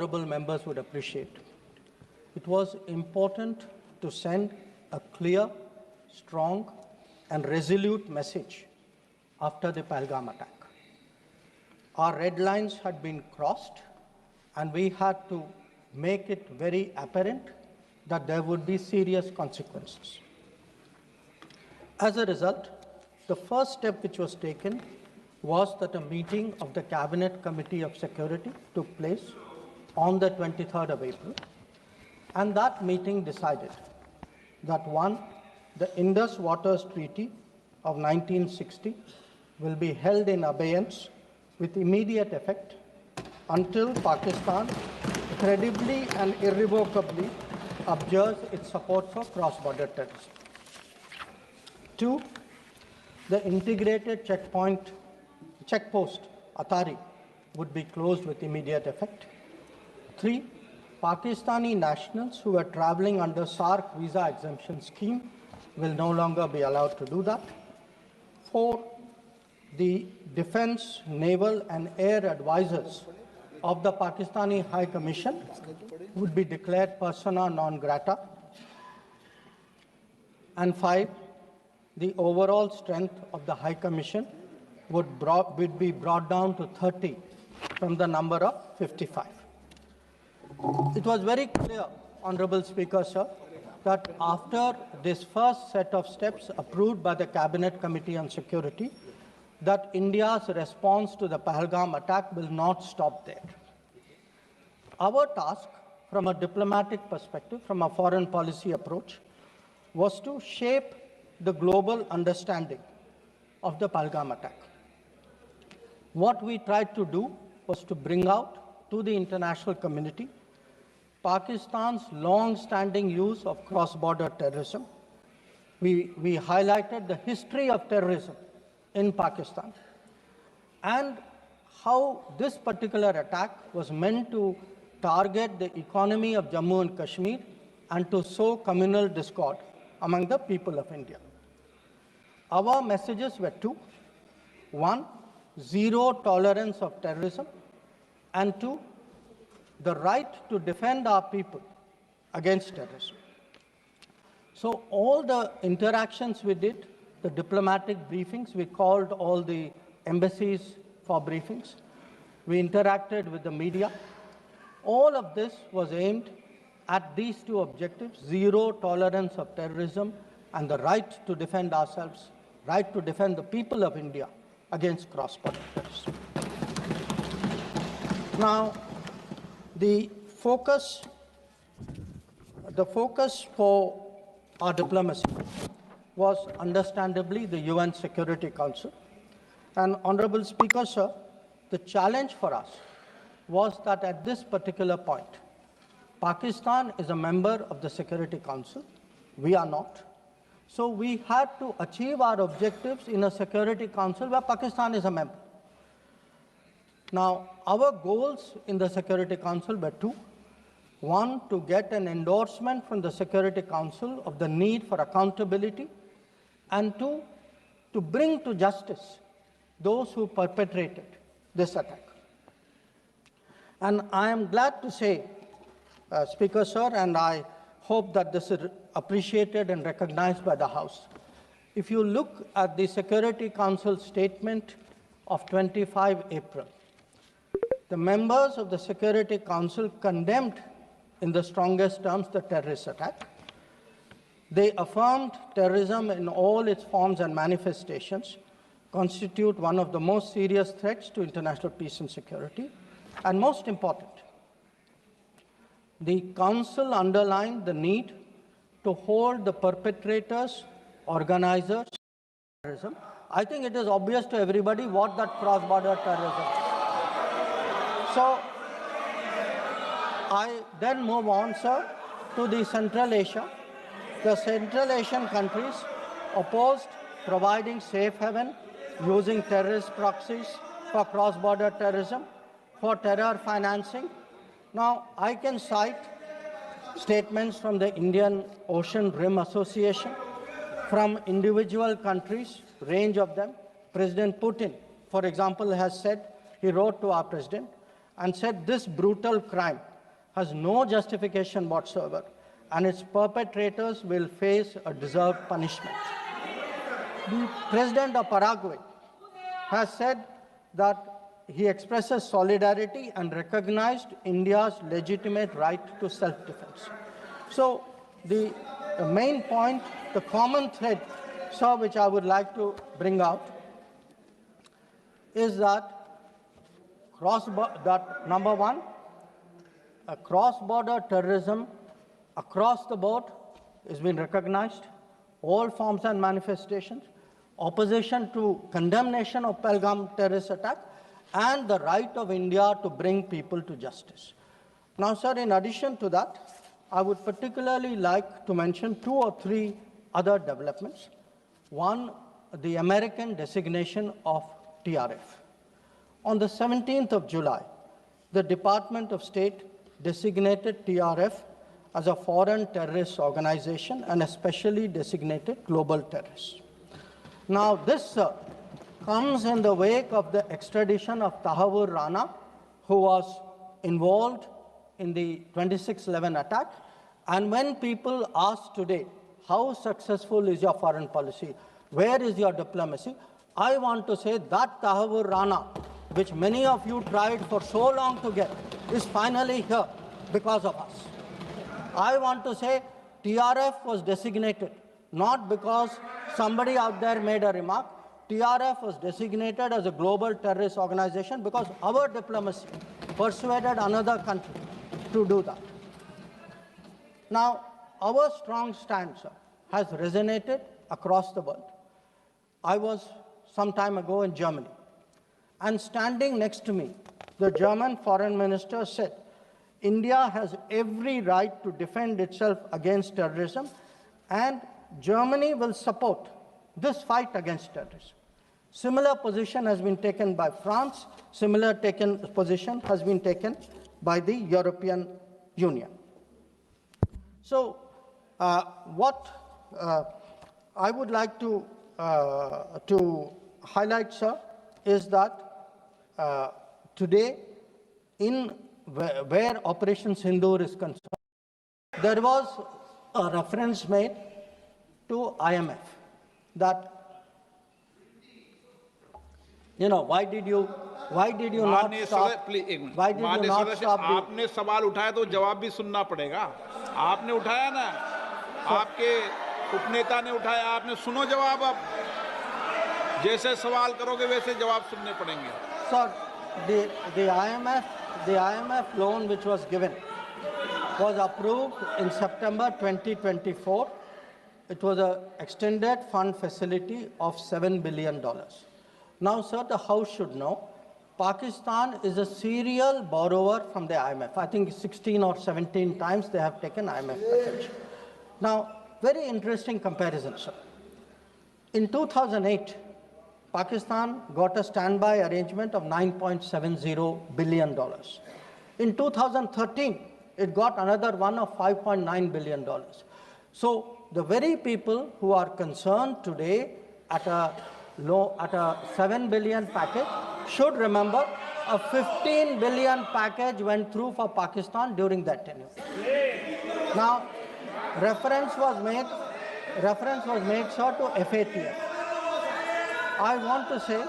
honorable members would appreciate. It was important to send a clear, strong, and resolute message after the Pahalgam attack. Our red lines had been crossed, and we had to make it very apparent that there would be serious consequences. As a result, the first step which was taken was that a meeting of the Cabinet Committee of Security took place on the 23rd of April, and that meeting decided that one, the Indus Waters Treaty of 1960 will be held in abeyance with immediate effect until Pakistan credibly and irrevocably abjures its support for cross-border terrorism. Two, the integrated checkpost Atari would be closed with immediate effect. Three, Pakistani nationals who are traveling under SARC visa exemption scheme will no longer be allowed to do that. Four, the defense, naval, and air advisors of the Pakistani High Commission would be declared persona non grata. And five, the overall strength of the High Commission would be brought down to 30 from the number of 55. It was very clear, Honorable Speaker, sir, that after this first set of steps approved by the Cabinet Committee on Security, that India's response to the Pahalgam attack will not stop there. Our task, from a diplomatic perspective, from a foreign policy approach, was to shape the global understanding of the Pahalgam attack. What we tried to do was to bring out to the international community Pakistan's long-standing use of cross-border terrorism. We highlighted the history of terrorism in Pakistan and how this particular attack was meant to target the economy of Jammu and Kashmir and to sow communal discord among the people of India. Our messages were two. One, zero tolerance of terrorism, and two, the right to defend our people against terrorism. So all the interactions we did, the diplomatic briefings, we called all the embassies for briefings. We interacted with the media. All of this was aimed at these two objectives: zero tolerance of terrorism and the right to defend ourselves, right to defend the people of India against cross-border terrorism. Now, the focus for our diplomacy was understandably the UN Security Council. And Honorable Speaker, sir, the challenge for us was that at this particular point, Pakistan is a member of the Security Council. We are not. So we had to achieve our objectives in a Security Council where Pakistan is a member. Now, our goals in the Security Council were two. One, to get an endorsement from the Security Council of the need for accountability, and two, to bring to justice those who perpetrated this attack. And I am glad to say, Speaker, sir, and I hope that this is appreciated and recognized by the House. If you look at the Security Council statement of 25 April, the members of the Security Council condemned in the strongest terms the terrorist attack. They affirmed terrorism in all its forms and manifestations constitute one of the most serious threats to international peace and security. And most important, the Council underlined the need to hold the perpetrators, organizers of terrorism. I think it is obvious to everybody what that cross-border terrorism is. So I then move on, sir, to the Central Asia. The Central Asian countries opposed providing safe haven using terrorist proxies for cross-border terrorism, for terror financing. Now, I can cite statements from the Indian Ocean Rim Association, from individual countries, range of them. President Putin, for example, has said, he wrote to our president and said this brutal crime has no justification whatsoever, and its perpetrators will face a deserved punishment. The President of Paraguay has said that he expresses solidarity and recognized India's legitimate right to self-defense. So the main point, the common thread, sir, which I would like to bring out is that number one, cross-border terrorism across the board has been recognized, all forms and manifestations, opposition to condemnation of Pahalgam terrorist attack, and the right of India to bring people to justice. Now, sir, in addition to that, I would particularly like to mention 2 or 3 other developments. One, the American designation of TRF. On the 17th of July, the Department of State designated TRF as a foreign terrorist organization and a specially designated global terrorist. Now, this comes in the wake of the extradition of Tahavur Rana, who was involved in the 26/11 attack. And when people ask today, how successful is your foreign policy? Where is your diplomacy? I want to say that Tahavur Rana, which many of you tried for so long to get, is finally here because of us. I want to say TRF was designated not because somebody out there made a remark. TRF was designated as a global terrorist organization because our diplomacy persuaded another country to do that. Now, our strong stance has resonated across the world. I was some time ago in Germany, and standing next to me, the German foreign minister said, India has every right to defend itself against terrorism, and Germany will support this fight against terrorism. Similar position has been taken by France. Similar position has been taken by the European Union. So, what I would like to highlight, sir, is that today, where Operation Sindoor is concerned, there was a reference made to IMF that, you know, why did you not stop? Why did you not stop? आपने सवाल उठाया तो जवाब भी सुनना पड़ेगा. आपने उठाया ना, आपके उपनेता ने उठाया, आपने सुनो जवाब. अब जैसे सवाल करोगे वैसे जवाब सुनने पड़ेंगे. Sir, the IMF loan which was given was approved in September 2024. It was an extended fund facility of $7 billion. Now, sir, the House should know, Pakistan is a serial borrower from the IMF. I think 16 or 17 times they have taken IMF package. Now, very interesting comparison, sir. In 2008, Pakistan got a standby arrangement of $9.70 billion. In 2013, it got another one of $5.9 billion. So the very people who are concerned today at a $7 billion package should remember a $15 billion package went through for Pakistan during that tenure. Now, reference was made, sir, to FATF. I want to say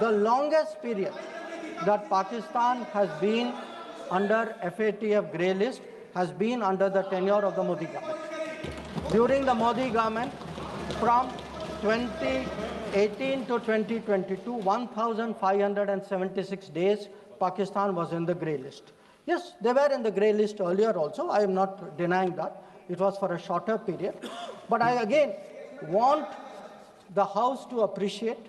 the longest period that Pakistan has been under FATF grey list has been under the tenure of the Modi government. During the Modi government, from 2018 to 2022, 1,576 days, Pakistan was in the grey list. Yes, they were in the grey list earlier also. I am not denying that. It was for a shorter period. But I again want the House to appreciate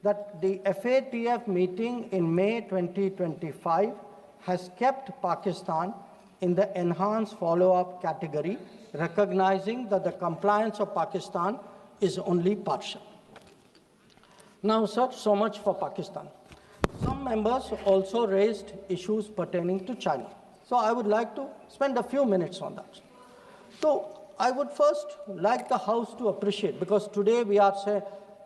that the FATF meeting in May 2025 has kept Pakistan in the enhanced follow-up category, recognizing that the compliance of Pakistan is only partial. Now, sir, so much for Pakistan. Some members also raised issues pertaining to China. So I would like to spend a few minutes on that. So I would first like the House to appreciate, because today we are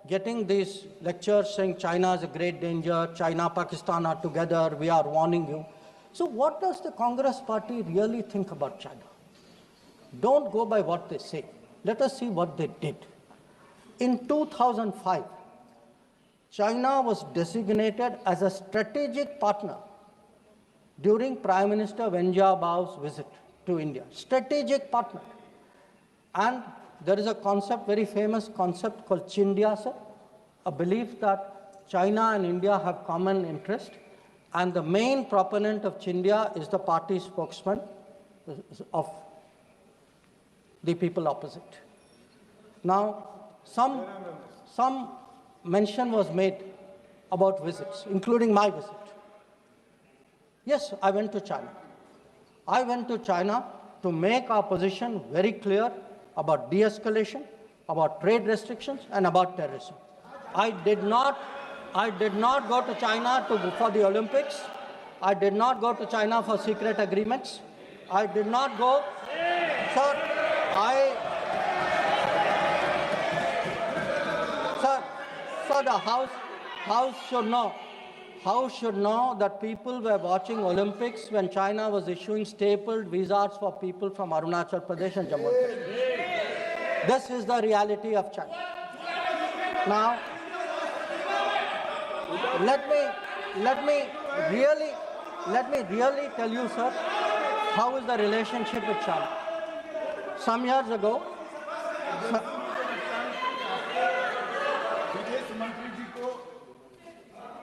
getting these lectures saying China is a great danger, China, Pakistan are together, we are warning you. So what does the Congress party really think about China? Don't go by what they say. Let us see what they did. In 2005, China was designated as a strategic partner during Prime Minister Wen Jiabao's visit to India. Strategic partner. And there is a concept, very famous concept called Chindia, sir, a belief that China and India have common interest. And the main proponent of Chindia is the party spokesman of the people opposite. Now, some mention was made about visits, including my visit. Yes, I went to China. I went to China to make our position very clear about de-escalation, about trade restrictions, and about terrorism. I did not go to China for the Olympics. I did not go to China for secret agreements. I did not go, sir, the House should know that people were watching Olympics when China was issuing stapled visas for people from Arunachal Pradesh and Jammu and Kashmir. This is the reality of China. Now, let me really tell you, sir, how is the relationship with China. Some years ago,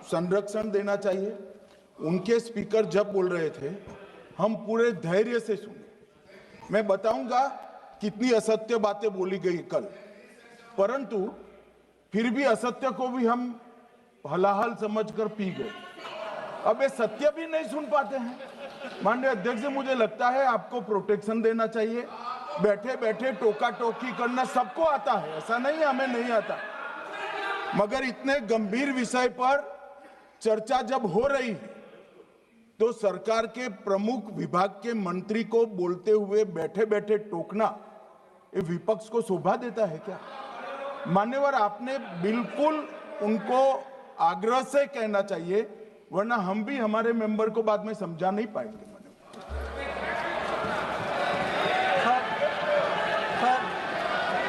संरक्षण देना चाहिए। उनके speaker जब बोल रहे थे, हम पूरे धैर्य से सुने। मैं बताऊंगा कितनी असत्य बातें बोली गई कल, परंतु फिर भी असत्य को भी हम हलाहल समझकर पी गए। अब ये सत्य भी नहीं सुन पाते हैं। माननीय अध्यक्ष, मुझे लगता है आपको प्रोटेक्शन देना चाहिए। बैठे बैठे टोका टोकी करना सबको आता है, ऐसा नहीं है हमें नहीं आता, मगर इतने गंभीर विषय पर चर्चा जब हो रही है तो सरकार के प्रमुख विभाग के मंत्री को बोलते हुए बैठे बैठे टोकना ये विपक्ष को शोभा देता है क्या? मान्यवर, आपने बिल्कुल उनको आग्रह से कहना चाहिए, वरना हम भी हमारे मेंबर को बाद में समझा नहीं पाएंगे।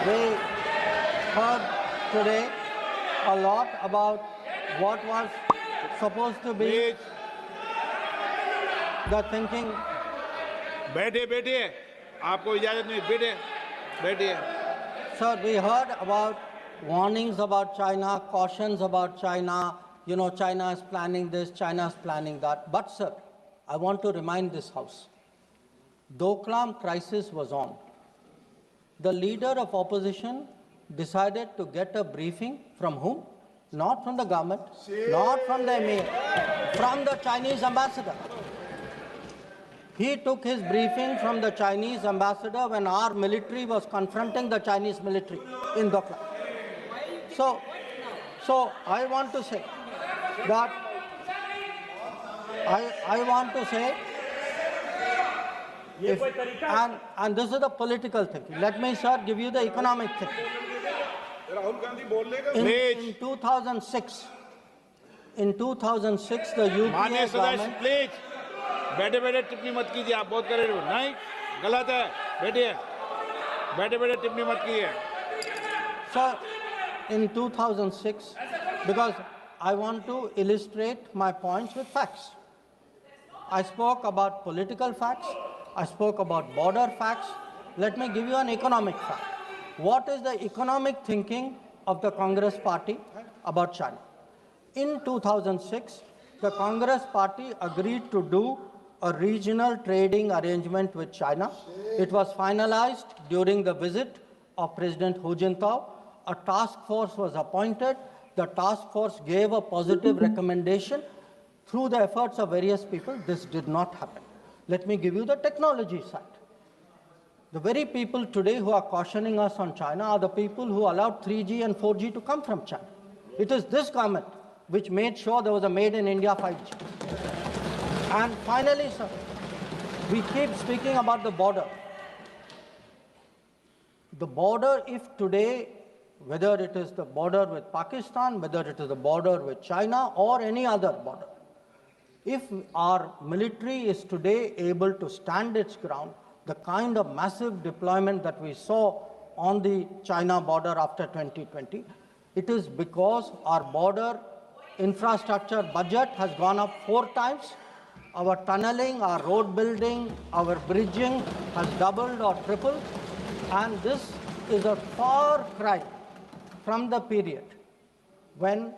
We heard today a lot about what was supposed to be the thinking. बैठे आपको इजाजत नहीं, बैठिए। Sir, we heard about warnings about China, cautions about China. You know, China is planning this, China is planning that. But sir, I want to remind this House, Doklam crisis was on. The leader of opposition decided to get a briefing from whom? Not from the government, not from the MEA, from the Chinese ambassador. He took his briefing from the Chinese ambassador when our military was confronting the Chinese military in Doklam. So I want to say that I want to say, and this is the political thinking. Let me, sir, give you the economic thinking. In 2006, the UPA government. Please बैठे टिप्पणी मत कीजिए, आप बहुत कर रहे हो, नहीं, गलत है, बैठे टिप्पणी मत कीजिए। Sir, in 2006, because I want to illustrate my points with facts. I spoke about political facts, I spoke about border facts. Let me give you an economic fact. What is the economic thinking of the Congress party about China? In 2006, the Congress party agreed to do a regional trading arrangement with China. It was finalized during the visit of President Hu Jintao. A task force was appointed. The task force gave a positive recommendation. Through the efforts of various people, this did not happen. Let me give you the technology side. The very people today who are cautioning us on China are the people who allowed 3G and 4G to come from China. It is this government which made sure there was a made in India 5G. And finally, sir, we keep speaking about the border. The border, if today, whether it is the border with Pakistan, whether it is the border with China or any other border, If our military is today able to stand its ground, the kind of massive deployment that we saw on the China border after 2020, it is because our border infrastructure budget has gone up 4 times. Our tunneling, our road building, our bridging has doubled or tripled. And this is a far cry from the period when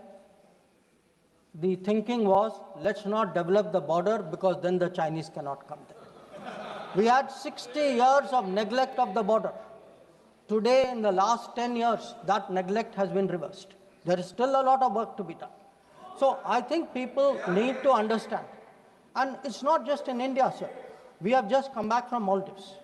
the thinking was, let's not develop the border because then the Chinese cannot come there. We had 60 years of neglect of the border. Today, in the last 10 years, that neglect has been reversed. There is still a lot of work to be done. So I think people need to understand. And it's not just in India, sir. We have just come back from Maldives.